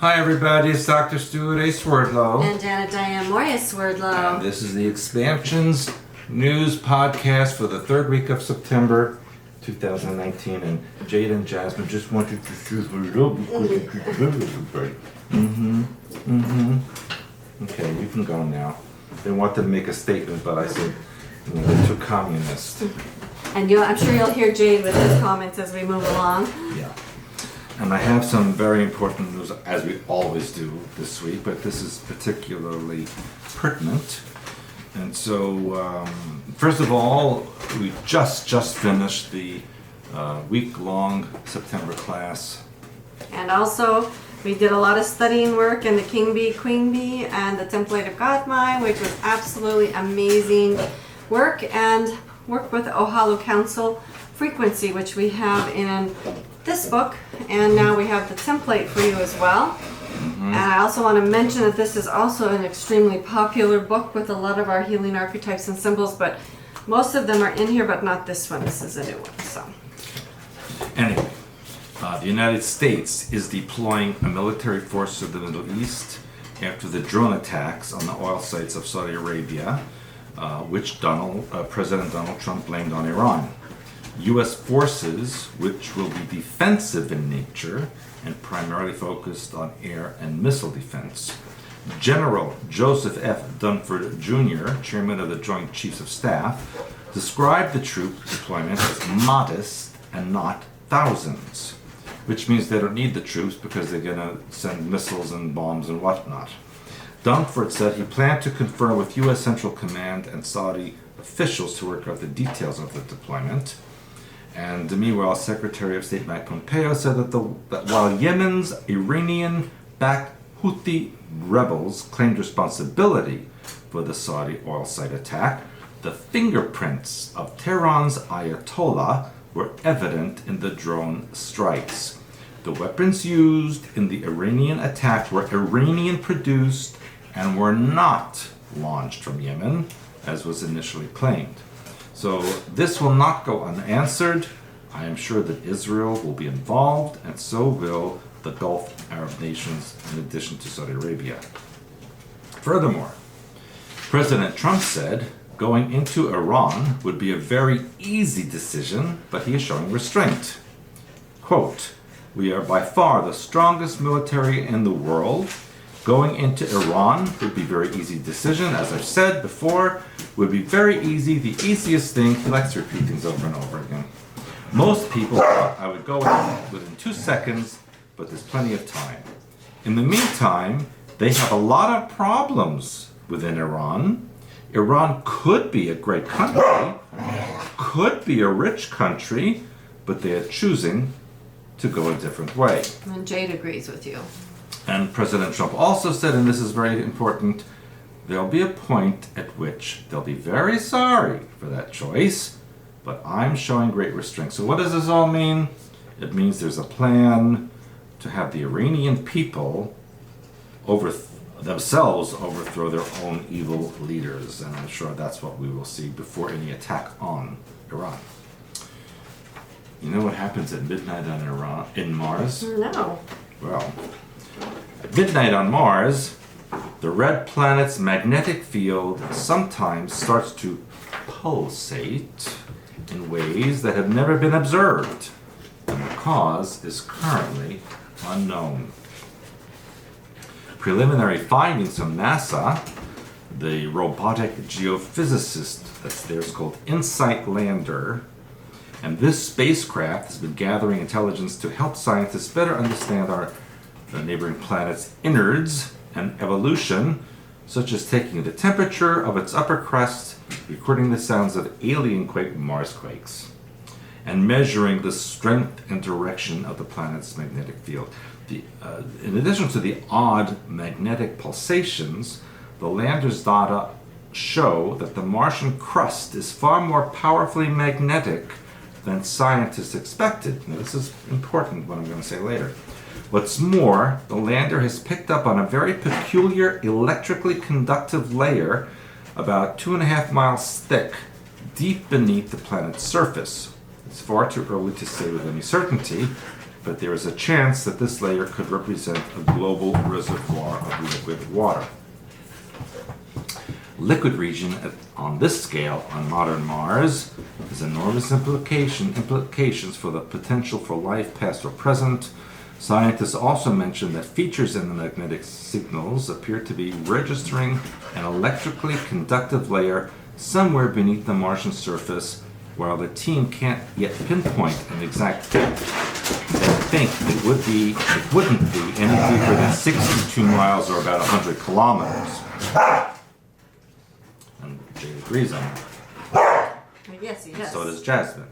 Hi everybody, it's Dr. Stuart A. Swerdlow. And Janet Diane Moria Swerdlow. And this is the Expansions News Podcast for the third week of September 2019. And Jade and Jasmine just wanted to choose a little bit everybody. Okay, you can go now. They wanted to make a statement, but I said, they're too communist. And I'm sure you'll hear Jade with his comments as we move along. Yeah. And I have some very important news, as we always do this week, but this is particularly pertinent. And so, first of all, we just finished the week-long September class. And also, we did a lot of studying work in the King Bee, Queen Bee, and the Template of God Mind, which was absolutely amazing work, and work with Ohalo Council Frequency, which we have in this book, and now we have the template for you as well. And I also want to mention that this is also an extremely popular book with a lot of our healing archetypes and symbols, but most of them are in here, but not this one. This is a new one. So Anyway, the United States is deploying a military force to the Middle East after the drone attacks on the oil sites of Saudi Arabia, which President Donald Trump blamed on Iran. U.S. forces, which will be defensive in nature and primarily focused on air and missile defense. General Joseph F. Dunford Jr., chairman of the Joint Chiefs of Staff, described the troop deployment as modest and not thousands, which means they don't need the troops because they're going to send missiles and bombs and whatnot. Dunford said he planned to confer with U.S. Central Command and Saudi officials to work out the details of the deployment. And meanwhile, Secretary of State Mike Pompeo said that while Yemen's Iranian-backed Houthi rebels claimed responsibility for the Saudi oil site attack, the fingerprints of Tehran's Ayatollah were evident in the drone strikes. The weapons used in the Iranian attack were Iranian-produced and were not launched from Yemen, as was initially claimed. So this will not go unanswered. I am sure that Israel will be involved, and so will the Gulf Arab nations, in addition to Saudi Arabia. Furthermore, President Trump said going into Iran would be a very easy decision, but he is showing restraint. Quote, "We are by far the strongest military in the world. Going into Iran would be a very easy decision. As I've said before, would be very easy, the easiest thing." He likes to repeat things over and over again. "Most people thought I would go in within 2 seconds, but there's plenty of time. In the meantime, they have a lot of problems within Iran. Iran could be a great country, could be a rich country, but they are choosing to go a different way." and Jade agrees with you. And President Trump also said, and this is very important, there'll be a point at which they'll be very sorry for that choice, but I'm showing great restraint. So what does this all mean? It means there's a plan to have the Iranian people themselves overthrow their own evil leaders, and I'm sure that's what we will see before any attack on Iran. You know what happens at midnight in Mars? No. Well, at midnight on Mars, the red planet's magnetic field sometimes starts to pulsate in ways that have never been observed, and the cause is currently unknown. Preliminary findings from NASA, the robotic geophysicist that's there is called InSight Lander, and this spacecraft has been gathering intelligence to help scientists better understand the neighboring planet's innards and evolution, such as taking the temperature of its upper crust, recording the sounds of alien Mars quakes, and measuring the strength and direction of the planet's magnetic field. In addition to the odd magnetic pulsations, the lander's data show that the Martian crust is far more powerfully magnetic than scientists expected. Now, this is important, what I'm going to say later. What's more, the lander has picked up on a very peculiar electrically conductive layer about 2.5 miles thick, deep beneath the planet's surface. It's far too early to say with any certainty, but there is a chance that this layer could represent a global reservoir of liquid water. Liquid region on this scale on modern Mars has enormous implications for the potential for life past or present. Scientists also mentioned that features in the magnetic signals appear to be registering an electrically conductive layer somewhere beneath the Martian surface. While the team can't yet pinpoint an exact depth, they think it wouldn't be any deeper than 62 miles or about 100 kilometers. And Jade agrees on that. Yes. So does Jasmine.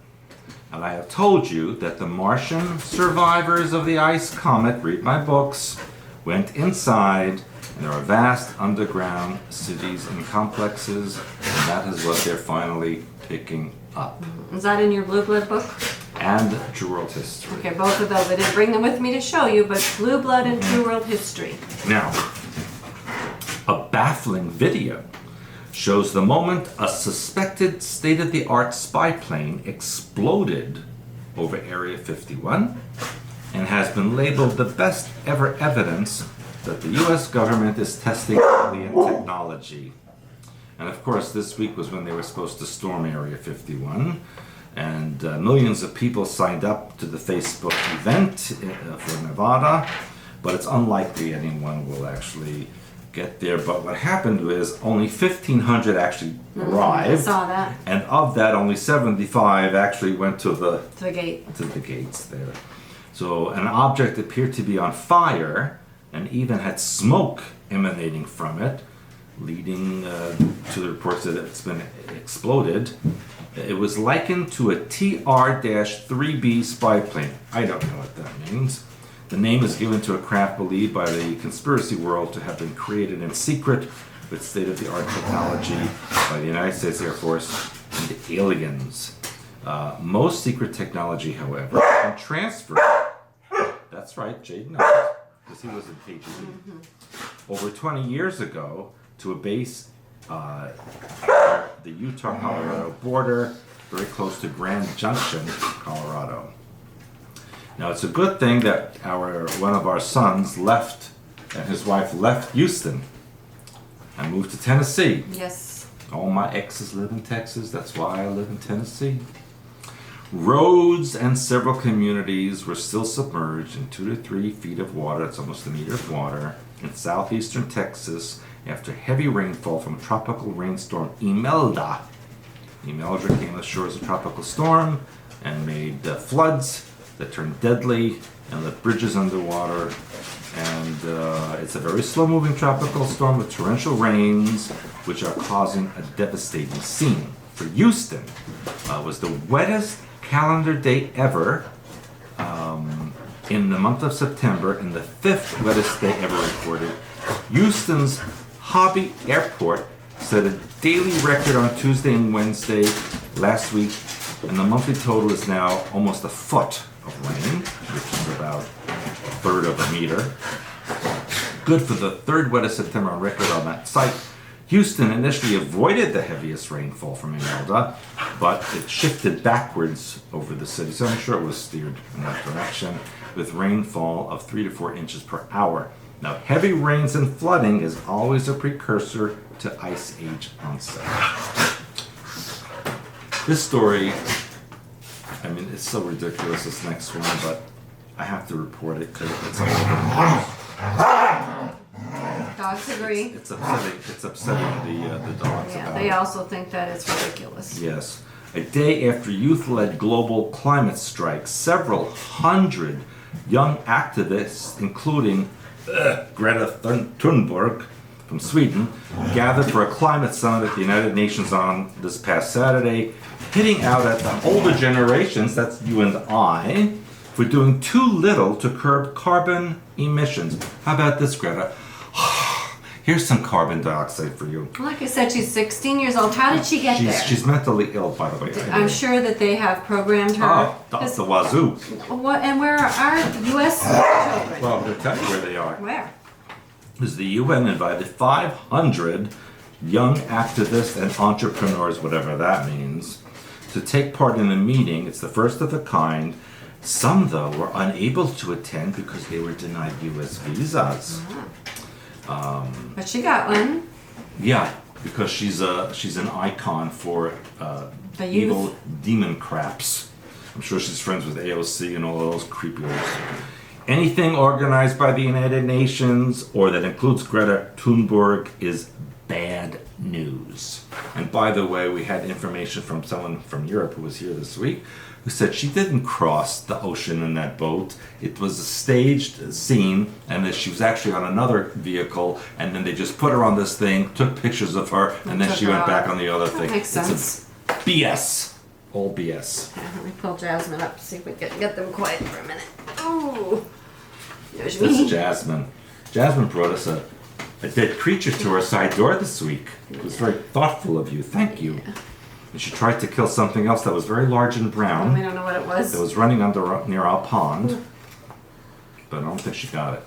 And I have told you that the Martian survivors of the ice comet, read my books, went inside, and there are vast underground cities and complexes, and that is what they're finally picking up. Is that in your Blue Blood book? And True World History. Okay, both of those. I didn't bring them with me to show you, but Blue Blood and True World History. Now, a baffling video shows the moment a suspected state-of-the-art spy plane exploded over Area 51 and has been labeled the best ever evidence that the US government is testing alien technology. And of course, this week was when they were supposed to storm Area 51, and millions of people signed up to the Facebook event for Nevada, but it's unlikely anyone will actually get there. But what happened was only 1,500 actually arrived. I saw that. And of that, only 75 actually went to the gate. to the gates there. So an object appeared to be on fire and even had smoke emanating from it, leading to the reports that it's been exploded. It was likened to a TR-3B spy plane. I don't know what that means. The name is given to a craft believed by the conspiracy world to have been created in secret with state-of-the-art technology by the United States Air Force and aliens. Most secret technology, however, can transfer. That's right, Jade knows, because he was in KGB. Over 20 years ago, to a base the Utah-Colorado border, very close to Grand Junction, Colorado. Now, it's a good thing that one of our sons left, and his wife left Houston and moved to Tennessee. Yes. All my exes live in Texas. That's why I live in Tennessee. Roads and several communities were still submerged in 2 to 3 feet of water. That's almost a meter of water in southeastern Texas after heavy rainfall from tropical rainstorm Imelda. Imelda came to the shores of a tropical storm and made floods that turned deadly and left bridges underwater. And it's a very slow-moving tropical storm with torrential rains, which are causing a devastating scene. For Houston, was the wettest calendar day ever in the month of September, and the 5th wettest day ever recorded. Houston's Hobby Airport set a daily record on Tuesday and Wednesday last week, and the monthly total is now almost a foot of rain, which is about a third of a meter. Good for the 3rd wettest September on record on that site. Houston initially avoided the heaviest rainfall from Imelda, but it shifted backwards over the city, so I'm sure it was steered in that direction, with rainfall of 3 to 4 inches per hour. Now, heavy rains and flooding is always a precursor to Ice Age onset. This story, I mean, it's so ridiculous, this next one, but I have to report it because it's all over the news. Dogs agree. It's upsetting the dogs. Yeah, about they it. also think that it's ridiculous. Yes. A day after youth-led global climate strikes, several hundred young activists, including Greta Thunberg from Sweden, gathered for a climate summit at the United Nations on this past Saturday, hitting out at the older generations, that's you and I, for doing too little to curb carbon emissions. How about this, Greta? Here's some carbon dioxide for you. Like I said, she's 16 years old. How did she get there? She's mentally ill, by the way. I'm sure that they have programmed her. Oh, that's the wazoo. What, and where are our U.S. children? Well, they'll tell you where they are. Where? Because the UN invited 500 young activists and entrepreneurs, whatever that means, to take part in a meeting. It's the first of a kind Some, though, were unable to attend because they were denied U.S. visas. But she got one. Yeah, because she's an icon for The youth. evil demon craps. I'm sure she's friends with AOC and all those creepos. Anything organized by the United Nations or that includes Greta Thunberg is bad news. And by the way, we had information from someone from Europe who was here this week who said she didn't cross the ocean in that boat. It was a staged scene, and that she was actually on another vehicle, and then they just put her on this thing, took pictures of her, and then she went back on the other thing. Makes sense. It's BS. All BS. Yeah, let me pull Jasmine up, see if we can get them quiet for a minute. Oh, there's This me. is Jasmine. Jasmine brought us a dead creature to our side door this week. It was very thoughtful of you. Thank you. And she tried to kill something else that was very large and brown. We don't know what it was. That was running near our pond. But I don't think she got it.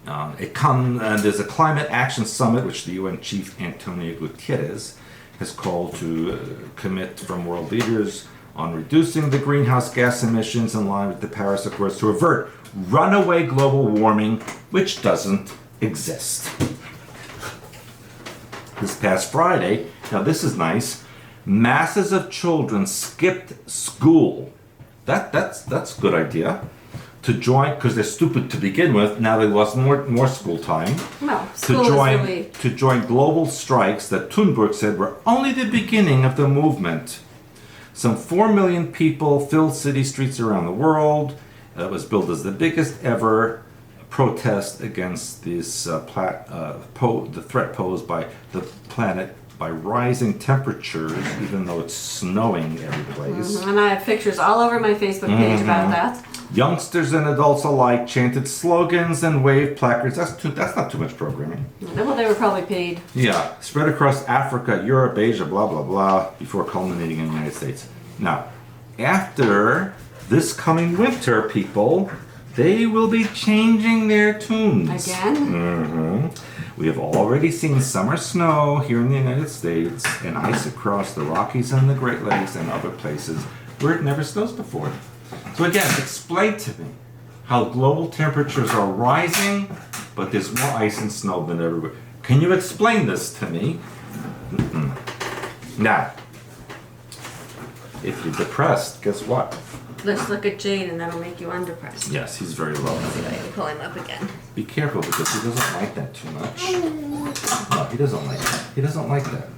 Yeah. There's a climate action summit which the UN chief Antonio Guterres has called to commit from world leaders on reducing the greenhouse gas emissions in line with the Paris Accords to avert runaway global warming, which doesn't exist. This past Friday, now this is nice, masses of children skipped school. That's a good idea. To join, because they're stupid to begin with, now they lost more school time. Well, school To join global strikes that Thunberg said were only the beginning of the movement. Some 4 million people filled city streets around the world. It was billed as the biggest ever protest against this the threat posed by the planet by rising temperatures, even though it's snowing every place. And I have pictures all over my Facebook page about that. Youngsters and adults alike chanted slogans and waved placards. That's not too much programming. Well, they were probably paid. Yeah, spread across Africa, Europe, Asia, blah, blah, blah, before culminating in the United States. Now, after this coming winter, people, they will be changing their tunes. Again? We have already seen summer snow here in the United States and ice across the Rockies and the Great Lakes and other places where it never snows before. So again, explain to me how global temperatures are rising, but there's more ice and snow than everywhere. Can you explain this to me? Now, if you're depressed, guess what? Let's look at Jade and that'll make you undepressed. Yes, he's very low. See if I can pull him up again. Be careful because he doesn't like that too much. No, he doesn't like that. He doesn't like that.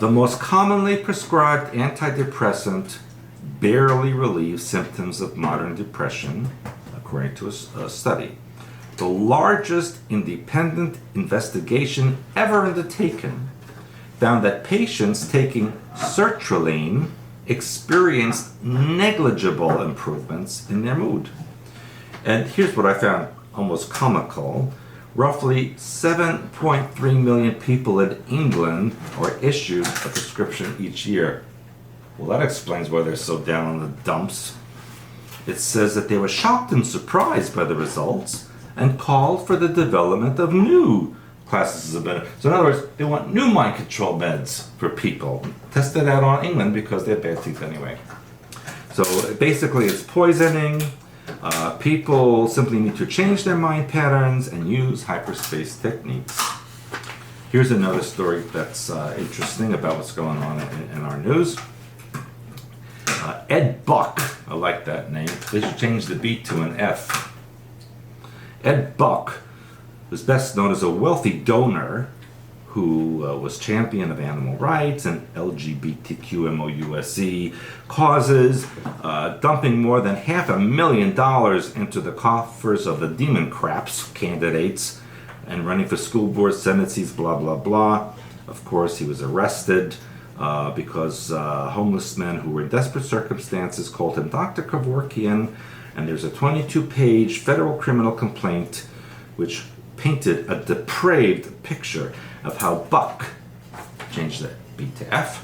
The most commonly prescribed antidepressant barely relieves symptoms of modern depression, according to a study. The largest independent investigation ever undertaken found that patients taking sertraline experienced negligible improvements in their mood. And here's what I found almost comical. Roughly 7.3 million people in England are issued a prescription each year. Well, that explains why they're so down in the dumps. It says that they were shocked and surprised by the results and called for the development of new classes of medicine. So in other words, they want new mind control meds for people. Test it out on England because they have bad teeth anyway. So basically it's poisoning. People simply need to change their mind patterns and use hyperspace techniques. Here's another story that's interesting about what's going on in our news. Ed Buck, I like that name. They should change the B to an F. Ed Buck was best known as a wealthy donor who was champion of animal rights and LGBTQ causes, dumping more than $500,000 into the coffers of the demon craps candidates and running for school board, senate seats, blah, blah, blah. Of course, he was arrested because homeless men who were in desperate circumstances called him Dr. Kevorkian, and there's a 22-page federal criminal complaint which painted a depraved picture of how Buck, changed the B to F,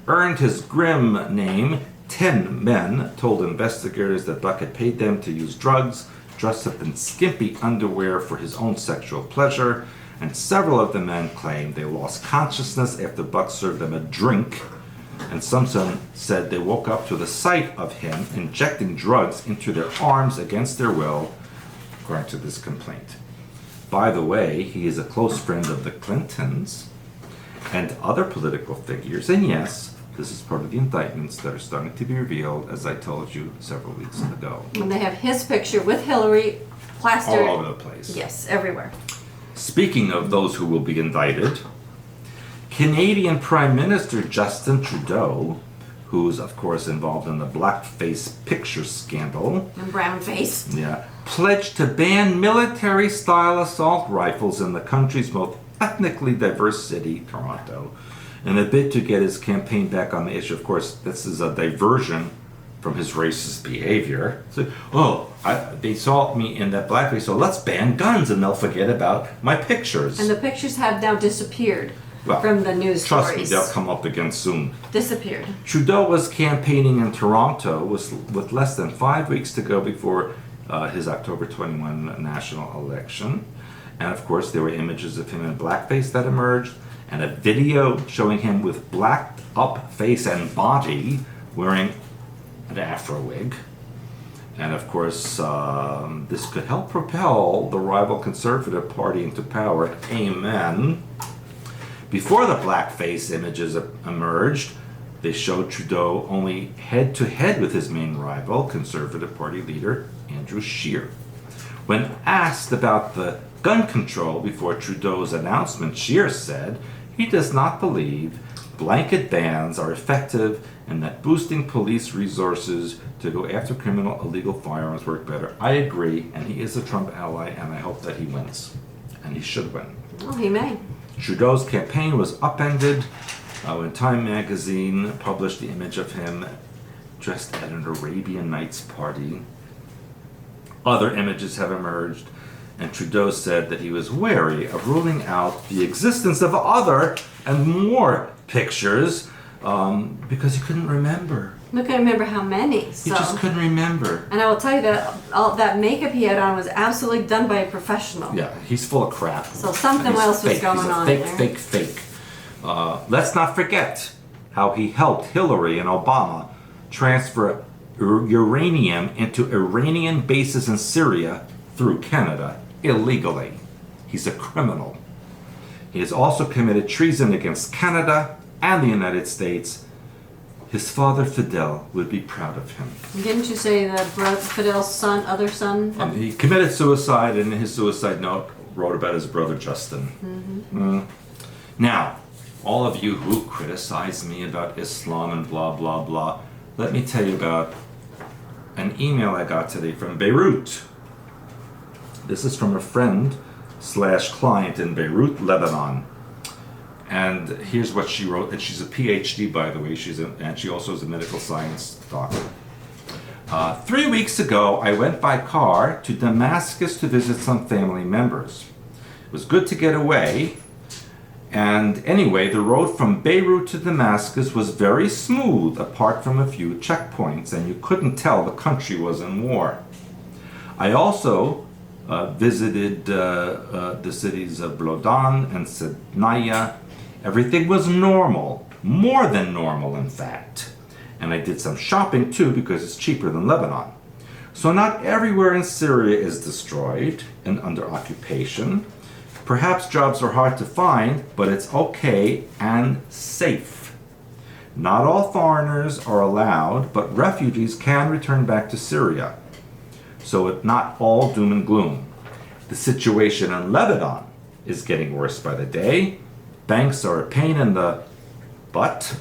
earned his grim name. 10 men told investigators that Buck had paid them to use drugs, dressed up in skimpy underwear for his own sexual pleasure, and several of the men claimed they lost consciousness after Buck served them a drink And some said they woke up to the sight of him injecting drugs into their arms against their will, according to this complaint. By the way, he is a close friend of the Clintons and other political figures. And yes, this is part of the indictments that are starting to be revealed, as I told you several weeks ago. And they have his picture with Hillary plastered all over the place. Yes, everywhere. Speaking of those who will be indicted, Canadian Prime Minister Justin Trudeau, who's of course involved in the blackface picture scandal, And brown face. yeah, pledged to ban military-style assault rifles in the country's most ethnically diverse city, Toronto, in a bid to get his campaign back on the issue. Of course, this is a diversion from his racist behavior. So, they saw me in that blackface, so let's ban guns and they'll forget about my pictures. And the pictures have now disappeared Well, from the news trust stories. me, they'll come up again soon. Disappeared. Trudeau was campaigning in Toronto with less than 5 weeks to go before his October 21 national election. And of course, there were images of him in blackface that emerged, and a video showing him with blacked up face and body wearing an afro wig. And of course, this could help propel the rival Conservative Party into power. Amen. Before the blackface images emerged, they showed Trudeau only head-to-head with his main rival, Conservative Party leader Andrew Scheer. When asked about the gun control before Trudeau's announcement, Scheer said he does not believe blanket bans are effective and that boosting police resources to go after criminal illegal firearms work better. I agree, and he is a Trump ally, and I hope that he wins. And he should win. Well, he may. Trudeau's campaign was upended when Time magazine published the image of him dressed at an Arabian Nights party. Other images have emerged, and Trudeau said that he was wary of ruling out the existence of other and more pictures because he couldn't remember. I can't remember how many. He just couldn't remember. And I will tell you that all that makeup he had on was absolutely done by a professional. Yeah, he's full of crap. So something And he's else was fake. going He's a on fake, there. fake. Let's not forget how he helped Hillary and Obama transfer uranium into Iranian bases in Syria through Canada illegally. He's a criminal. He has also committed treason against Canada and the United States. His father, Fidel, would be proud of him. Didn't you say that Fidel's other son? He committed suicide, and in his suicide note wrote about his brother Justin. Now, all of you who criticize me about Islam and blah, blah, blah, let me tell you about an email I got today from Beirut. This is from a friend/client in Beirut, Lebanon. And here's what she wrote, and she's a PhD, by the way, and she also is a medical science doctor. 3 weeks ago, I went by car to Damascus to visit some family members. It was good to get away, and anyway, the road from Beirut to Damascus was very smooth, apart from a few checkpoints, and you couldn't tell the country was in war. I also visited the cities of Blodan and Sednaya. Everything was normal, more than normal in fact. And I did some shopping too because it's cheaper than Lebanon. So not everywhere in Syria is destroyed and under occupation. Perhaps jobs are hard to find, but it's okay and safe. Not all foreigners are allowed, but refugees can return back to Syria. So it's not all doom and gloom. The situation in Lebanon is getting worse by the day. Banks are a pain in the butt,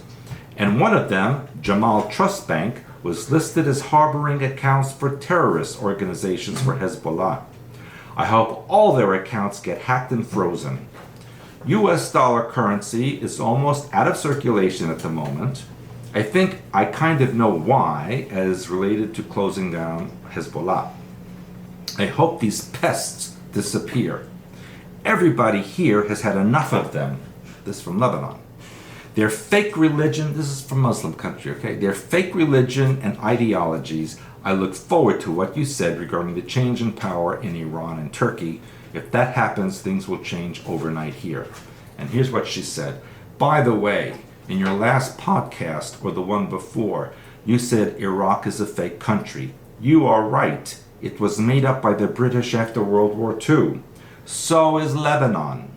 and one of them, Jamal Trust Bank, was listed as harboring accounts for terrorist organizations for Hezbollah. I hope all their accounts get hacked and frozen. US dollar currency is almost out of circulation at the moment. I think I kind of know why, as related to closing down Hezbollah. I hope these pests disappear. Everybody here has had enough of them. This from Lebanon. Their fake religion, this is from Muslim country, okay? Their fake religion and ideologies. I look forward to what you said regarding the change in power in Iran and Turkey. If that happens, things will change overnight here. And here's what she said. By the way, In your last podcast, or the one before, you said Iraq is a fake country. You are right. It was made up by the British after World War II. So is Lebanon.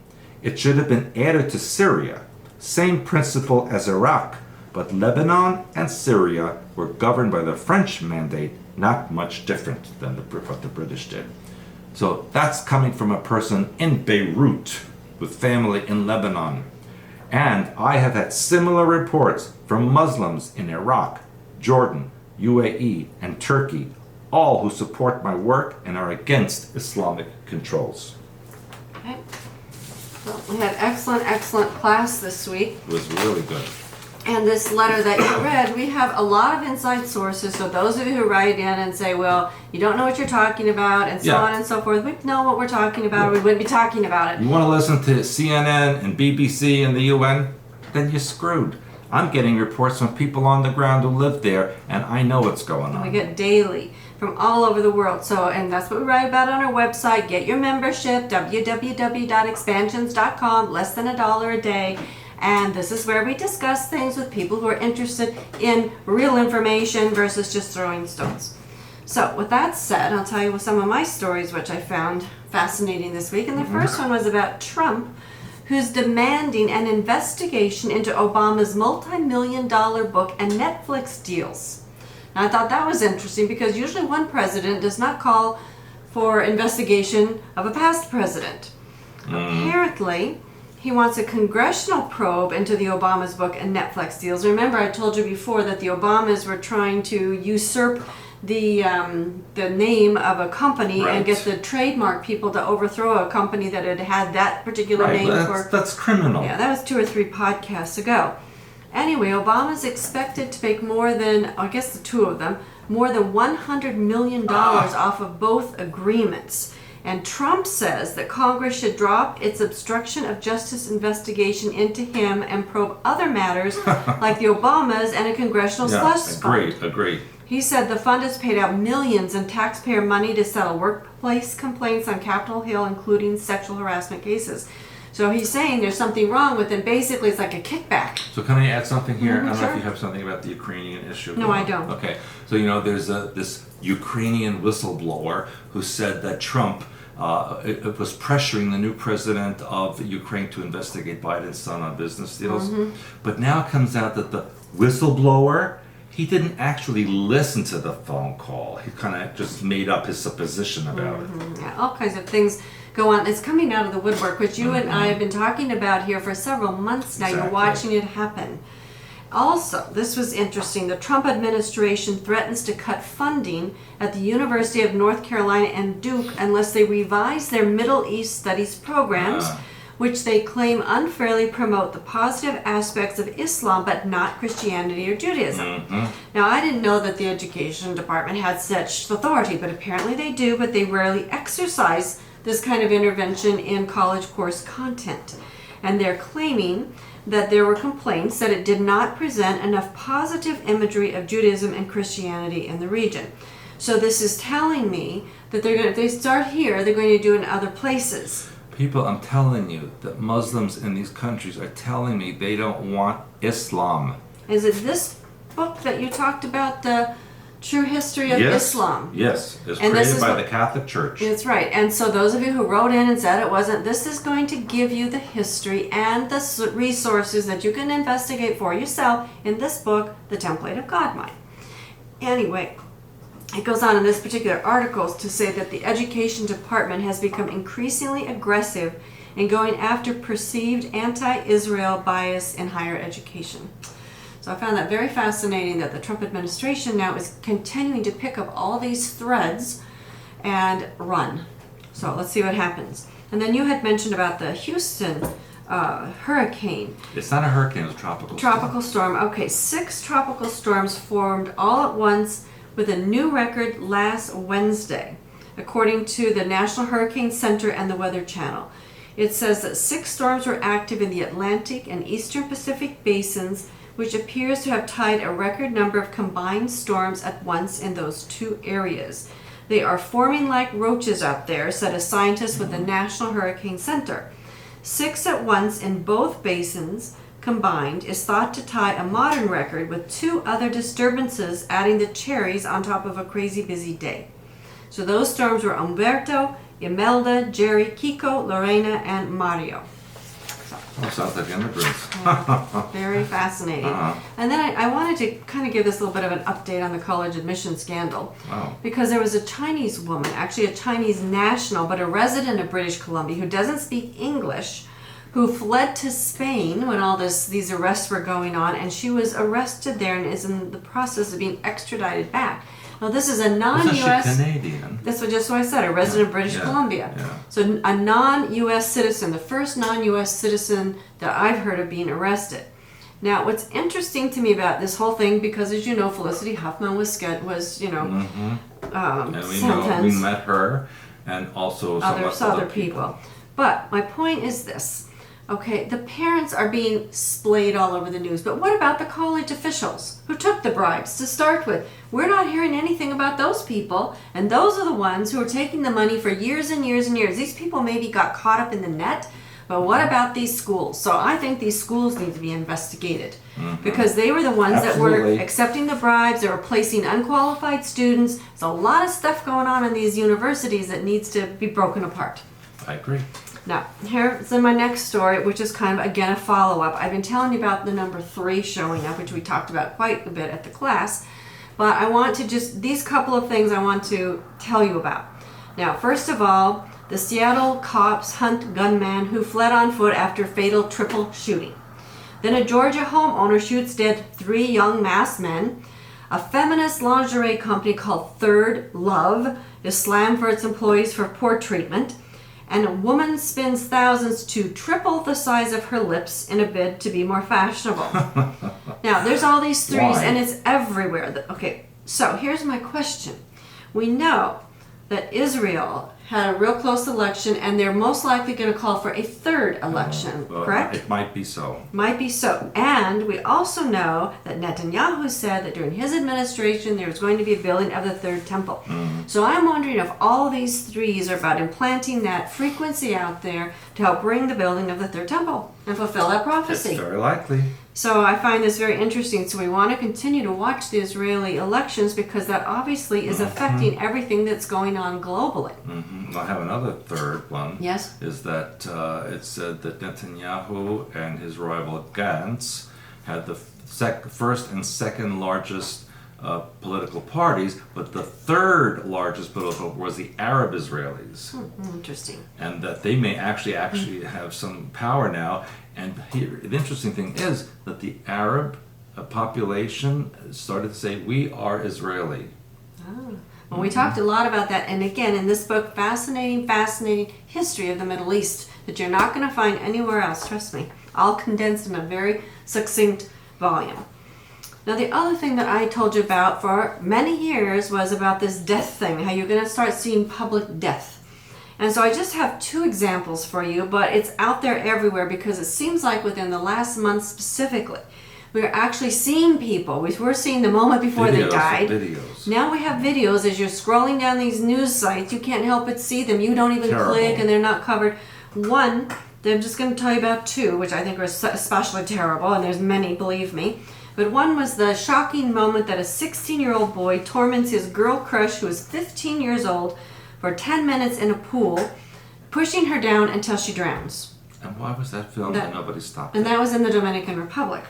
It should have been added to Syria. Same principle as Iraq, but Lebanon and Syria were governed by the French mandate, not much different than what the British did. So that's coming from a person in Beirut with family in Lebanon. And I have had similar reports from Muslims in Iraq, Jordan, UAE, and Turkey, all who support my work and are against Islamic controls. Okay. Well, we had excellent class this week. It was really good. And this letter that you read, we have a lot of inside sources. So those of you who write in and say, well, you don't know what you're talking about, and so on and so forth, we know what we're talking about, or we wouldn't be talking about it. You want to listen to CNN and BBC and the UN? Then you're screwed. I'm getting reports from people on the ground who live there, and I know what's going on. We get daily from all over the world. So, and that's what we write about on our website. Get your membership, www.expansions.com, less than $1 a day. And this is where we discuss things with people who are interested in real information versus just throwing stones. So with that said, I'll tell you some of my stories which I found fascinating this week. And the first one was about Trump, who's demanding an investigation into Obama's multi-million-dollar book and Netflix deals. Now, I thought that was interesting because usually one president does not call for investigation of a past president. Apparently, he wants a congressional probe into the Obama's book and Netflix deals. Remember, I told you before that the Obamas were trying to usurp the name of a company and get the trademark people to overthrow a company that had had that particular name for. That's criminal. Yeah, that was 2 or 3 podcasts ago. Anyway, Obama's expected to make more than, I guess the two of them, more than $100 million off of both agreements. And Trump says that Congress should drop its obstruction of justice investigation into him and probe other matters like the Obamas and a congressional slush fund. Agreed. He said the fund has paid out millions in taxpayer money to settle workplace complaints on Capitol Hill, including sexual harassment cases. So he's saying there's something wrong with it. Basically, it's like a kickback. So can I add something here? I don't know sure. if you have something about the Ukrainian issue. No, I don't. Okay. So, there's this Ukrainian whistleblower who said that Trump it was pressuring the new president of Ukraine to investigate Biden's son on business deals. But now it comes out that the whistleblower, he didn't actually listen to the phone call. He kind of just made up his supposition about it. Yeah, all kinds of things go on. It's coming out of the woodwork, which you and I have been talking about here for several months now. Exactly. You're watching it happen. Also, this was interesting. The Trump administration threatens to cut funding at the University of North Carolina and Duke unless they revise their Middle East studies programs, which they claim unfairly promote the positive aspects of Islam but not Christianity or Judaism. Now, I didn't know that the education department had such authority, but apparently they do, but they rarely exercise this kind of intervention in college course content. And they're claiming that there were complaints that it did not present enough positive imagery of Judaism and Christianity in the region. So this is telling me that if they start here, they're going to do it in other places. People, I'm telling you that Muslims in these countries are telling me they don't want Islam. Is it this book that you talked about, the true history of Islam? Yes, it's And created by the Catholic Church. That's right. And so those of you who wrote in and said it wasn't, this is going to give you the history and the resources that you can investigate for yourself in this book, The Template of God Mind. Anyway, it goes on in this particular article to say that the education department has become increasingly aggressive in going after perceived anti-Israel bias in higher education. So I found that very fascinating that the Trump administration now is continuing to pick up all these threads and run. So let's see what happens. And then you had mentioned about the Houston hurricane. It's not a hurricane, it's a tropical storm. Okay, 6 tropical storms formed all at once with a new record last Wednesday, according to the National Hurricane Center and the Weather Channel. It says that 6 storms were active in the Atlantic and Eastern Pacific basins, which appears to have tied a record number of combined storms at once in those 2 areas. They are forming like roaches out there, said a scientist with the National Hurricane Center. 6 at once in both basins combined is thought to tie a modern record with 2 other disturbances, adding the cherries on top of a crazy busy day. So those storms were Umberto, Imelda, Jerry, Kiko, Lorena, and Mario. Oh, sounds like immigrants. Very fascinating. And then I wanted to kind of give this little bit of an update on the college admission scandal. Wow. Because there was a Chinese woman, actually a Chinese national, but a resident of British Columbia who doesn't speak English, who fled to Spain when all these arrests were going on, and she was arrested there and is in the process of being extradited back. Now this is a non-U.S. Isn't she Canadian? That's just what I said, a resident of British Columbia. Yeah. So a non-U.S. citizen, the first non-U.S. citizen that I've heard of being arrested. Now, what's interesting to me about this whole thing, because as you know, Felicity Huffman was And we sentenced. met her, and also some Other people. But my point is this. Okay, the parents are being splayed all over the news, but what about the college officials who took the bribes to start with? We're not hearing anything about those people, and those are the ones who are taking the money for years and years and years. These people maybe got caught up in the net, but what about these schools? So I think these schools need to be investigated because they were the ones that were accepting the bribes, they were placing unqualified students. There's a lot of stuff going on in these universities that needs to be broken apart. I agree. Now, here's in my next story, which is kind of, again, a follow-up. I've been telling you about the number 3 showing up, which we talked about quite a bit at the class. But I want to these couple of things I want to tell you about. Now, first of all, the Seattle cops hunt gunman who fled on foot after fatal triple shooting. Then a Georgia homeowner shoots dead 3 young masked men. A feminist lingerie company called Third Love is slammed for its employees for poor treatment. And a woman spends thousands to triple the size of her lips in a bid to be more fashionable. Now, there's all these threes, and it's everywhere. Okay, so here's my question. We know that Israel had a real close election, and they're most likely going to call for a 3rd election, correct? It might be so. Might be so. And we also know that Netanyahu said that during his administration there was going to be a building of the 3rd temple. So I'm wondering if all these threes are about implanting that frequency out there to help bring the building of the 3rd temple and fulfill that prophecy. It's very likely. So I find this very interesting. So we want to continue to watch the Israeli elections because that obviously is affecting everything that's going on globally. I have another 3rd one. Yes. Is that it said that Netanyahu and his rival Gantz had the first and second largest political parties, but the 3rd largest political was the Arab Israelis. Interesting. And that they may actually have some power now. And here, the interesting thing is that the Arab population started to say, we are Israeli. Well, we talked a lot about that. And again, in this book, fascinating history of the Middle East that you're not going to find anywhere else, trust me. All condensed in a very succinct volume. Now, the other thing that I told you about for many years was about this death thing, how you're going to start seeing public death. And so I just have 2 examples for you, but it's out there everywhere because it seems like within the last month specifically, we're actually seeing people. We're seeing the moment before they died. Videos. Now we have videos. As you're scrolling down these news sites, you can't help but see them. You don't even click and they're not covered. One, I'm just going to tell you about 2, which I think are especially terrible, and there's many, believe me. But one was the shocking moment that a 16-year-old boy torments his girl crush, who is 15 years old, for 10 minutes in a pool, pushing her down until she drowns. And why was that filmed and nobody stopped it? And that was in the Dominican Republic.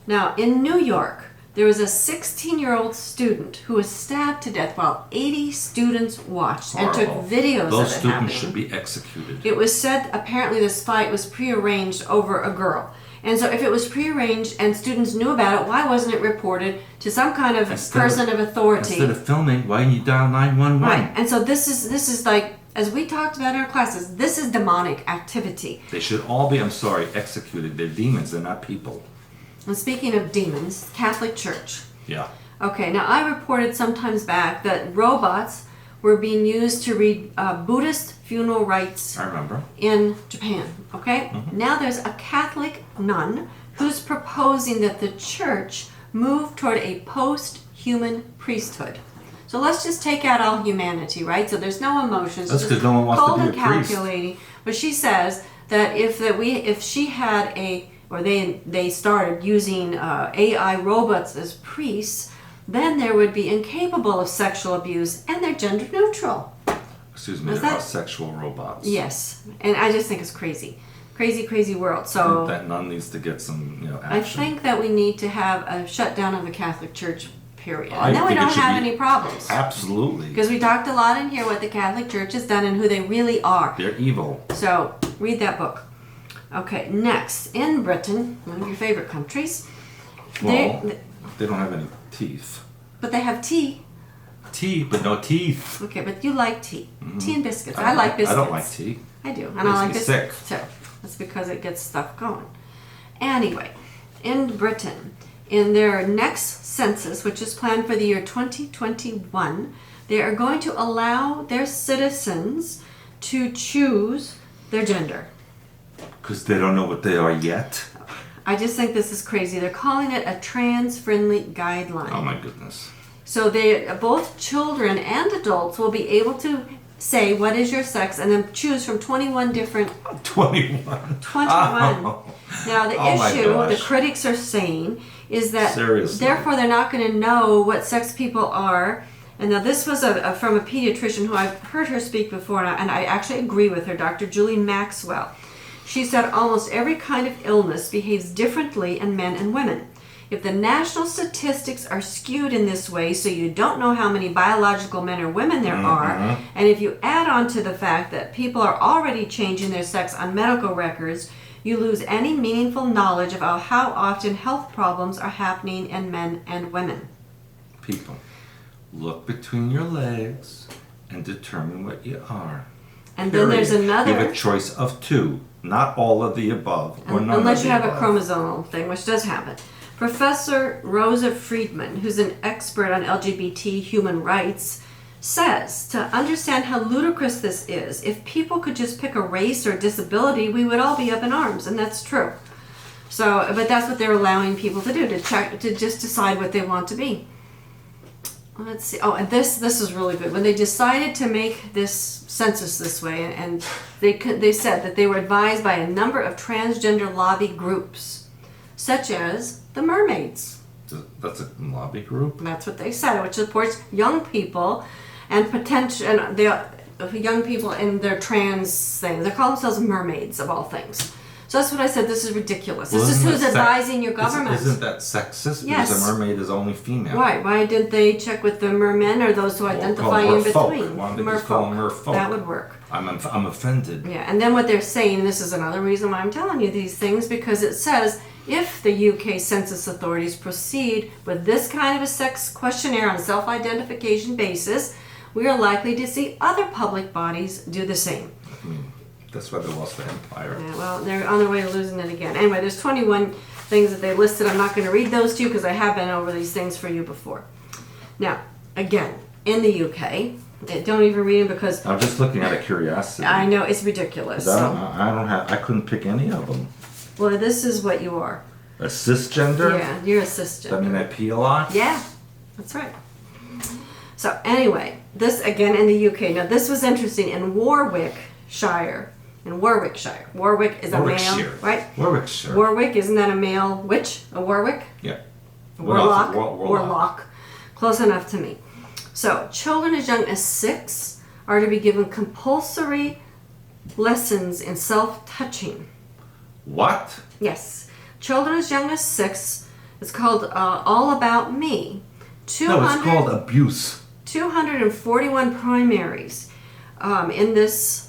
Now, in New York, there was a 16-year-old student who was stabbed to death while 80 students watched and took videos of it Those students happening. should be executed. It was said apparently this fight was prearranged over a girl. And so if it was prearranged and students knew about it, why wasn't it reported to some kind of person of authority? Instead of filming, why didn't you dial 911? Right. And so this is like, as we talked about in our classes, this is demonic activity. They should all be, executed. They're demons, they're not people. And speaking of demons, Catholic Church. Yeah. Okay, now I reported sometimes back that robots were being used to read Buddhist funeral rites I remember. in Japan. Okay? Now there's a Catholic nun who's proposing that the church move toward a post-human priesthood. So let's just take out all humanity, right? So there's no emotions. That's because no one wants to be a calculating. But she says that if she had a or they started using AI robots as priests, then there would be incapable of sexual abuse, and they're gender neutral. Excuse me, Is about that- sexual robots. Yes, and I just think it's crazy. Crazy world. So That nun needs to get some, action. I think that we need to have a shutdown of the Catholic Church, period. I And then we think it don't should have be- any problems. Absolutely. Because we talked a lot in here what the Catholic Church has done and who they really are. They're evil. So read that book. Okay, next, in Britain, one of your favorite countries, Well, they don't have any teeth. but they have tea. Tea, but no teeth. Okay, but you like tea. Tea and biscuits. I like biscuits. I don't like tea. I do. And Makes I like me biscuits too. That's because it gets stuff going. Anyway, in Britain, in their next census, which is planned for the year 2021, they are going to allow their citizens to choose their gender. Because they don't know what they are yet. I just think this is crazy. They're calling it a trans-friendly guideline. Oh my goodness. So both children and adults will be able to say what is your sex and then choose from 21 different 21. 21. Oh. Now the Oh my issue the gosh. critics are saying is that Seriously. therefore they're not going to know what sex people are. And now this was from a pediatrician who I've heard her speak before, and I actually agree with her, Dr. Julie Maxwell. She said almost every kind of illness behaves differently in men and women. If the national statistics are skewed in this way, so you don't know how many biological men or women there are, and if you add on to the fact that people are already changing their sex on medical records, you lose any meaningful knowledge about how often health problems are happening in men and women. People, look between your legs and determine what you are. And then there's Period. another... You have a choice of two, not all of the above, or none Unless of you the have a above. chromosomal thing, which does happen. Professor Rosa Friedman, who's an expert on LGBT human rights, says to understand how ludicrous this is, if people could just pick a race or disability, we would all be up in arms, and that's true. So, but that's what they're allowing people to do, to just decide what they want to be. Let's see. Oh, and this is really good. When they decided to make this census this way, and they said that they were advised by a number of transgender lobby groups, such as the Mermaids. That's a lobby group? That's what they said, which supports young people and young people in their trans thing. They call themselves mermaids of all things. So that's what I said. This is ridiculous. Well, this is isn't who's that advising your government. Isn't that sexist? Yes. Because a mermaid is only female. Right. Why didn't they check with the mermen or those who identify call in them merfolk. between? Why don't they just call them merfolk? That would work. I'm offended. Yeah, and then what they're saying, this is another reason why I'm telling you these things, because it says if the UK census authorities proceed with this kind of a sex questionnaire on a self-identification basis, we are likely to see other public bodies do the same. That's why they lost the empire. Yeah, well, they're on their way to losing it again. Anyway, there's 21 things that they listed. I'm not going to read those to you because I have been over these things for you before. Now, again, in the UK, don't even read them because I'm just looking out of curiosity. I know it's ridiculous. I couldn't pick any of them. Well, this is what you are. A cisgender? Yeah, you're a cisgender. That mean I pee a lot? Yeah, that's right. So anyway, this again in the UK. Now this was interesting in Warwickshire. Warwick is a male, Warwickshire. right? Warwickshire. Warwick, isn't that a male witch? A Warwick? Yeah. Warlock? Warlock. Warlock. Close enough to me. So children as young as 6 are to be given compulsory lessons in self-touching. What? Yes. Children as young as 6. It's called All About Me. No, it's called abuse. 241 primaries in this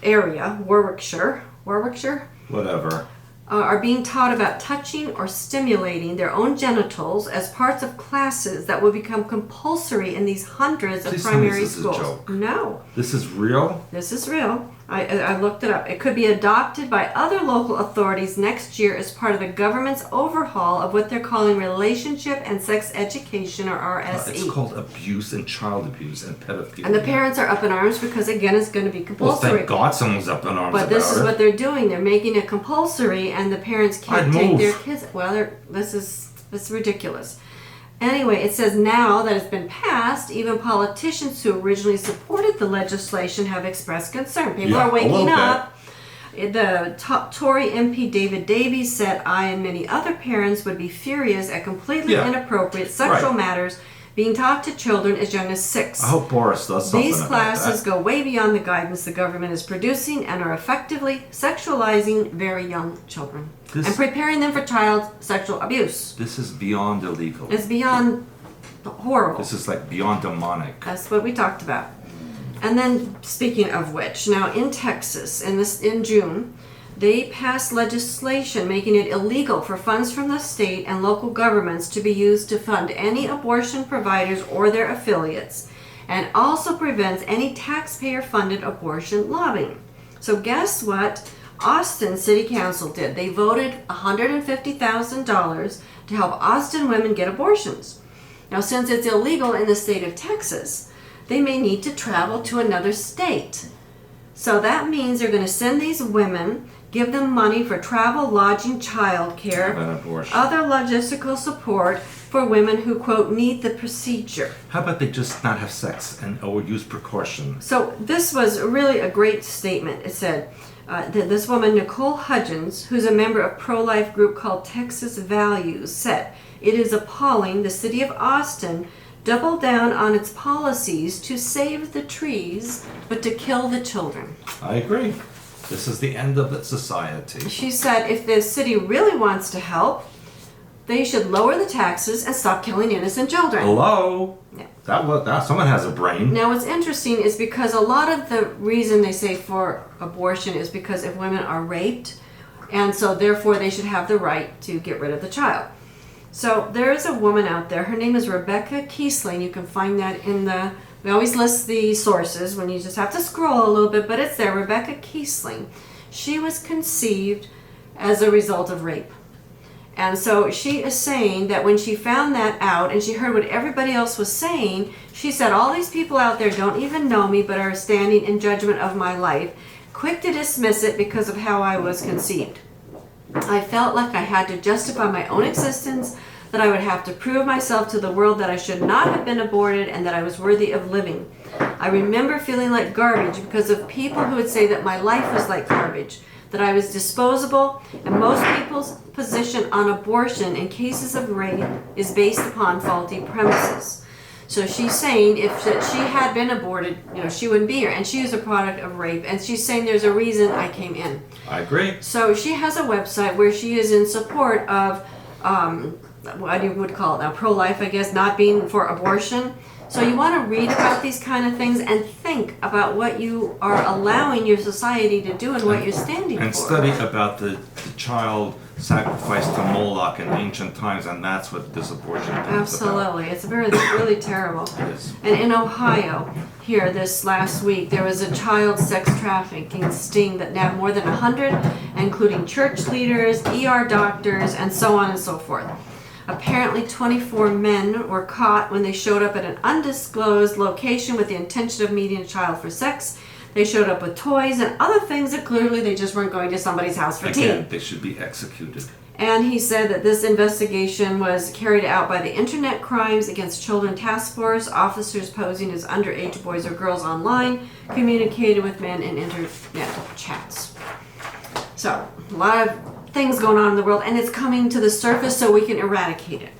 area, Warwickshire, Whatever. are being taught about touching or stimulating their own genitals as parts of classes that will become compulsory in these hundreds of Please tell me primary this is a schools. joke. No, This is real? this is real. I looked it up. It could be adopted by other local authorities next year as part of the government's overhaul of what they're calling relationship and sex education, or RSE. It's called abuse and child abuse and pedophilia. And the parents are up in arms because, again, it's going to be Well, compulsory. thank God someone's up in arms But about this is it. what they're doing. They're making it compulsory, and the parents can't I'd take move. their kids. Well, this is ridiculous. Anyway, it says now that it's been passed, even politicians who originally supported the legislation have expressed concern. People Yeah, are a waking little up. Tory MP David Davies said, I and many other parents would be furious at completely inappropriate sexual matters being taught to children as young as 6. I hope Boris does something These about classes that. go way beyond the guidance the government is producing and are effectively sexualizing very young children and preparing them for child sexual abuse. This is beyond illegal. It's beyond horrible. This is like beyond demonic. That's what we talked about. And then, speaking of which, now in Texas, in June, they passed legislation making it illegal for funds from the state and local governments to be used to fund any abortion providers or their affiliates, and also prevents any taxpayer-funded abortion lobbying. So guess what Austin City Council did? They voted $150,000 to help Austin women get abortions. Now, since it's illegal in the state of Texas, they may need to travel to another state. So that means they're going to send these women, give them money for travel, lodging, child care, other logistical support for women who, quote, need the procedure. How about they just not have sex or use precautions? So this was really a great statement. It said that this woman, Nicole Hudgens, who's a member of a pro-life group called Texas Values, said, it is appalling the city of Austin doubled down on its policies to save the trees, but to kill the children. I agree. This is the end of the society. She said if the city really wants to help, they should lower the taxes and stop killing innocent children. Hello? Yeah. That someone has a brain. Now what's interesting is because a lot of the reason they say for abortion is because if women are raped, and so therefore they should have the right to get rid of the child. So there is a woman out there, her name is Rebecca Kiesling. You can find that we always list the sources when you just have to scroll a little bit, but it's there, Rebecca Kiesling. She was conceived as a result of rape. And so she is saying that when she found that out and she heard what everybody else was saying, she said, all these people out there don't even know me but are standing in judgment of my life, quick to dismiss it because of how I was conceived. I felt like I had to justify my own existence, that I would have to prove myself to the world that I should not have been aborted and that I was worthy of living. I remember feeling like garbage because of people who would say that my life was like garbage, that I was disposable, and most people's position on abortion in cases of rape is based upon faulty premises. So she's saying if she had been aborted, she wouldn't be here, and she was a product of rape, and she's saying there's a reason I came in. I agree. So she has a website where she is in support of what you would call it now, pro-life, I guess, not being for abortion. So you want to read about these kind of things and think about what you are allowing your society to do and what you're standing for. And study about the child sacrificed to Moloch in ancient times, and that's what this abortion thing is about. Absolutely. It's really terrible. It is. And in Ohio, here this last week, there was a child sex trafficking sting that nabbed more than 100, including church leaders, ER doctors, and so on and so forth. Apparently 24 men were caught when they showed up at an undisclosed location with the intention of meeting a child for sex. They showed up with toys and other things that clearly they just weren't going to somebody's house for tea. Again, they should be executed. And he said that this investigation was carried out by the Internet Crimes Against Children Task Force. Officers posing as underage boys or girls online communicated with men in internet chats. So, a lot of things going on in the world, and it's coming to the surface so we can eradicate it.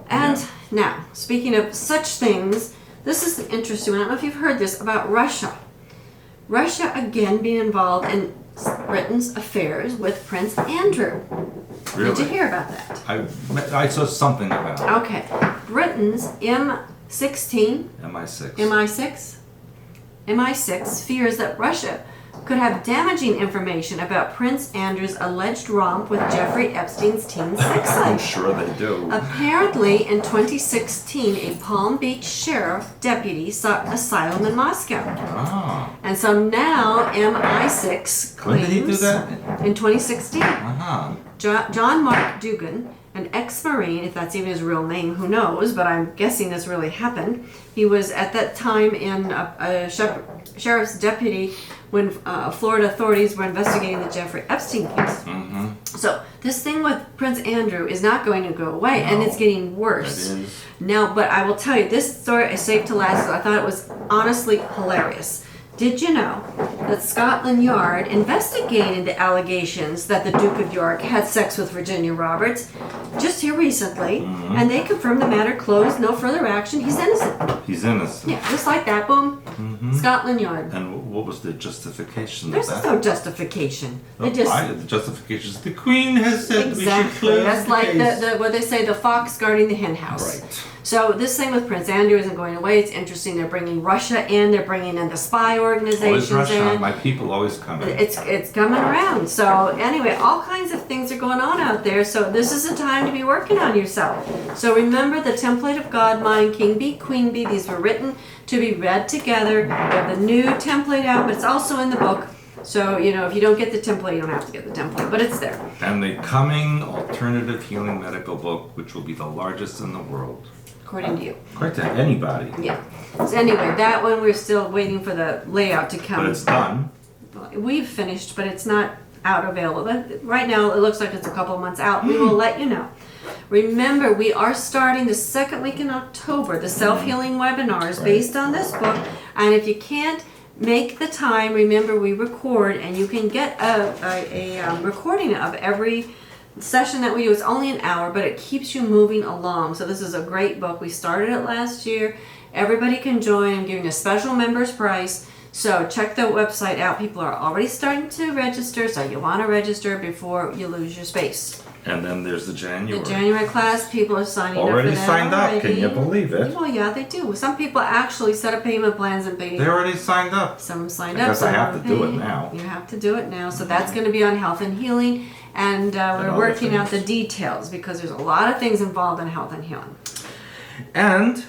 And now, speaking of such things, this is an interesting one. I don't know if you've heard this about Russia. Russia again being involved in Britain's affairs with Prince Andrew. Really? Did you hear about that? I saw something about it. Okay. Britain's MI6 fears that Russia could have damaging information about Prince Andrew's alleged romp with Jeffrey Epstein's teen sex I'm life. sure they do. Apparently, in 2016, a Palm Beach sheriff deputy sought asylum in Moscow. Ah. And so now MI6 claims... When did he do that? In 2016. Uh-huh. John Mark Dugan, an ex-Marine, if that's even his real name, who knows, but I'm guessing this really happened. He was at that time in a sheriff's deputy when Florida authorities were investigating the Jeffrey Epstein case. Mm-hmm. So this thing with Prince Andrew is not going to go away, and it's getting worse. It is. Now, but I will tell you, this story is safe to last. I thought it was honestly hilarious. Did you know that Scotland Yard investigated the allegations that the Duke of York had sex with Virginia Roberts just here recently, and they confirmed the matter closed, no further action, he's innocent. He's innocent. Yeah, just like that, boom, Scotland Yard. And what was the justification There's of that? no justification. They The justification is the Queen has said we should Exactly. close That's the like case. the what they say, the fox guarding the hen house. Right. So this thing with Prince Andrew isn't going away. It's interesting. They're bringing Russia in. They're bringing in the spy Always organizations Russia. in. My people always come in. It's coming around. So anyway, all kinds of things are going on out there. So this is a time to be working on yourself. So remember the template of God mind, King Bee, Queen Bee. These were written to be read together. We have the new template out, but it's also in the book. So, you know, if you don't get the template, you don't have to get the template, but it's there. And the coming alternative healing medical book, which will be the largest in the world. According to you. Quite to anybody. Yeah. So anyway, that one we're still waiting for the layout to come. But it's done. We've finished, but it's not out available. But right now, it looks like it's a couple of months out. We will let you know. Remember, we are starting the second week in October, the self-healing webinars based on this book. And if you can't make the time, remember we record, and you can get a recording of every session that we do. Is only an hour, but it keeps you moving along. So this is a great book. We started it last year. Everybody can join. I'm giving a special members price. So check the website out. People are already starting to register, so you want to register before you lose your space. And then there's the January. The January class, people are signing Already up for that signed up. already. Can you believe it? Well, yeah, they do. Some people actually set up payment plans and pay. They already signed up. Some signed I up. guess I some have are to do it paying. now. You have to do it now. So that's going to be on health and healing, and we're other working out the things. details because there's a lot of things involved in health and healing. And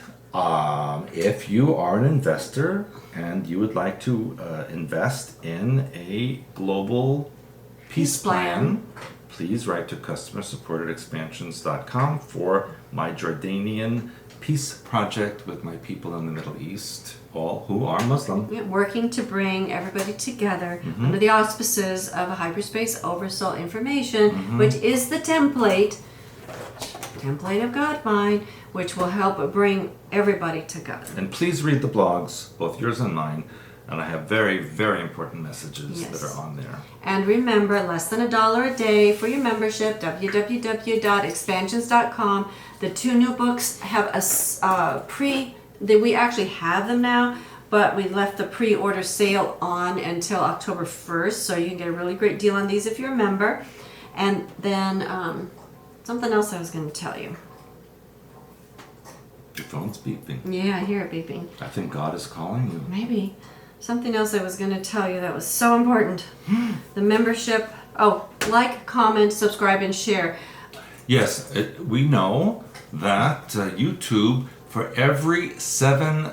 if you are an investor and you would like to invest in a global peace plan, please write to customersupport@expansions.com for my Jordanian peace project with my people in the Middle East, all who are Muslim. Yeah, working to bring everybody together under the auspices of a hyperspace oversoul information, which is the template of God mind, which will help bring everybody together. And please read the blogs, both yours and mine, and I have very, very important messages Yes. that are on there. And remember, less than $1 a day for your membership, www.expansions.com. The two new books have we actually have them now, but we left the pre-order sale on until October 1st, so you can get a really great deal on these if you're a member. And then something else I was going to tell you. Your phone's beeping. Yeah, I hear it beeping. I think God is calling you. Maybe. Something else I was going to tell you that was so important. The membership. Oh, like, comment, subscribe, and share. Yes, we know that YouTube, for every 7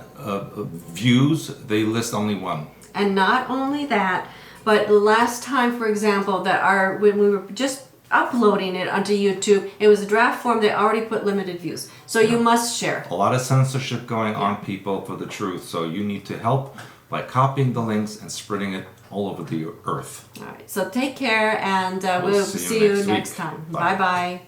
views, they list only 1. And not only that, but last time, for example, when we were just uploading it onto YouTube, it was a draft form. They already put limited views. So you must share. A lot of censorship going on, people, for the truth. So you need to help by copying the links and spreading it all over the earth. All right. So take care, and We'll we'll see see you you next next week. time. Bye. Bye-bye.